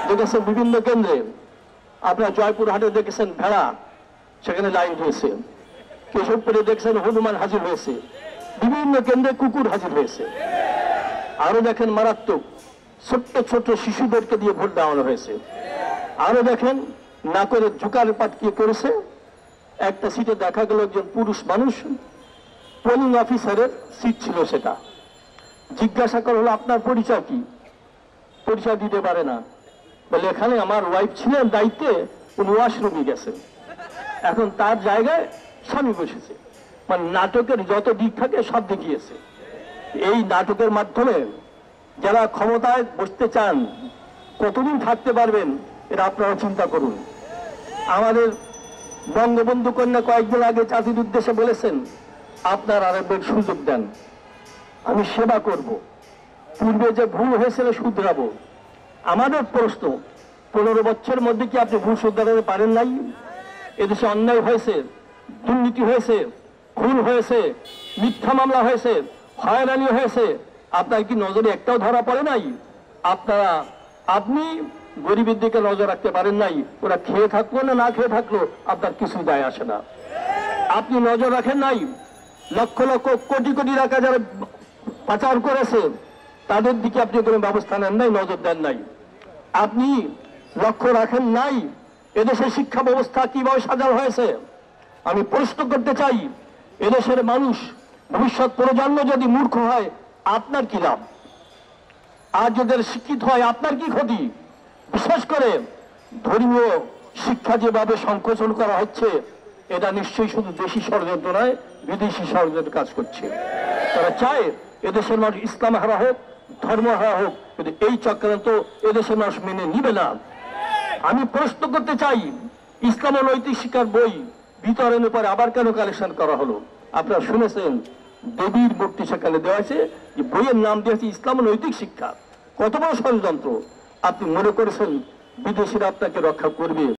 দেখেছেন বিভিন্ন কেন্দ্রে, আপনারা জয়পুরহাটে দেখেছেন ভেড়া, সেখানে লাইন হয়েছে। কেশবপুরে দেখছেন হনুমান হাজির হয়েছে, বিভিন্ন কেন্দ্রে কুকুর হাজির হয়েছে। আরো দেখেন মারাত্মক ছোট্ট ছোট্ট শিশুদেরকে দিয়ে ভোট দেওয়ানো হয়েছে। আরো দেখেন নাকের ঝুকার পাটকিয়ে করেছে। একটা সিটে দেখা গেল একজন পুরুষ মানুষ, পোলিং অফিসারের সিট ছিল সেটা। জিজ্ঞাসা করা হলো আপনার পরিচয় কি? পরিচয় দিতে পারে না। বলে এখানে আমার ওয়াইফ ছিলেন দায়িত্বে, উনি ওয়াশরুমে গেছেন, এখন তার জায়গায় স্বামী বসেছে। মানে নাটকের যত দিক থাকে সব দেখিয়েছে। এই নাটকের মাধ্যমে যারা ক্ষমতায় বসতে চান কতদিন থাকতে পারবেন এটা আপনারা চিন্তা করুন। আমাদের বঙ্গবন্ধু কন্যা কয়েকদিন আগে জাতির উদ্দেশ্যে বলেছেন, আপনার আরেকবার সুযোগ দেন, আমি সেবা করব, পূর্বে যে ভুল হয়েছিল শুধরাবো। আমাদের প্রশ্ন, 15 বছরের মধ্যে কি আপনি ভুল শুধরাতে পারেন নাই? এদেশে অন্যায় হয়েছে, দুর্নীতি হয়েছে, খুন হয়েছে, মিথ্যা মামলা হয়েছে, হয়রানি হয়েছে, আপনার কি নজরে একটাও ধরা পড়ে নাই? আপনি গরিবের দিকে নজর রাখতে পারেন নাই। ওরা খেয়ে থাকলো না না খেয়ে থাকলো আপনার কিছু দায় আসে না। আপনি নজর রাখেন নাই লক্ষ লক্ষ কোটি কোটি টাকা যারা পাচার করেছে তাদের দিকে আপনি কোনো ব্যবস্থা নেন নাই, নজর দেন নাই। আপনি লক্ষ্য রাখেন নাই এদেশের শিক্ষা ব্যবস্থা কিভাবে সাজানো হয়েছে। আমি প্রশ্ন করতে চাই, এদেশের মানুষ ভবিষ্যৎ প্রজন্ম যদি মূর্খ হয় আপনার কি লাভ? আর যদি শিক্ষিত হয় আপনার কি ক্ষতি? বিশেষ করে ধর্মীয় শিক্ষা যেভাবে সংকোচন করা হচ্ছে, এটা নিশ্চয়ই শুধু দেশি ষড়যন্ত্র নয়, বিদেশি ষড়যন্ত্র কাজ করছে। তারা চায় এদেশের মানুষ ইসলাম হারা হোক, ধর্ম হারা হোক, কিন্তু এই চক্রান্ত এদেশের মানুষ মেনে নিবে না। আমি প্রশ্ন করতে চাই, ইসলাম ও নৈতিক শিক্ষার বই বিতরণের পরে আবার কেন কালেকশন করা হলো? আপনারা শুনেছেন দেবীর মূর্তি সেখানে দেওয়া হয়েছে, যে বইয়ের নাম দিয়েছে ইসলাম ও নৈতিক শিক্ষা। কত বড় ষড়যন্ত্র! আপনি মনে করেছেন বিদেশিরা আপনাকে রক্ষা করবে?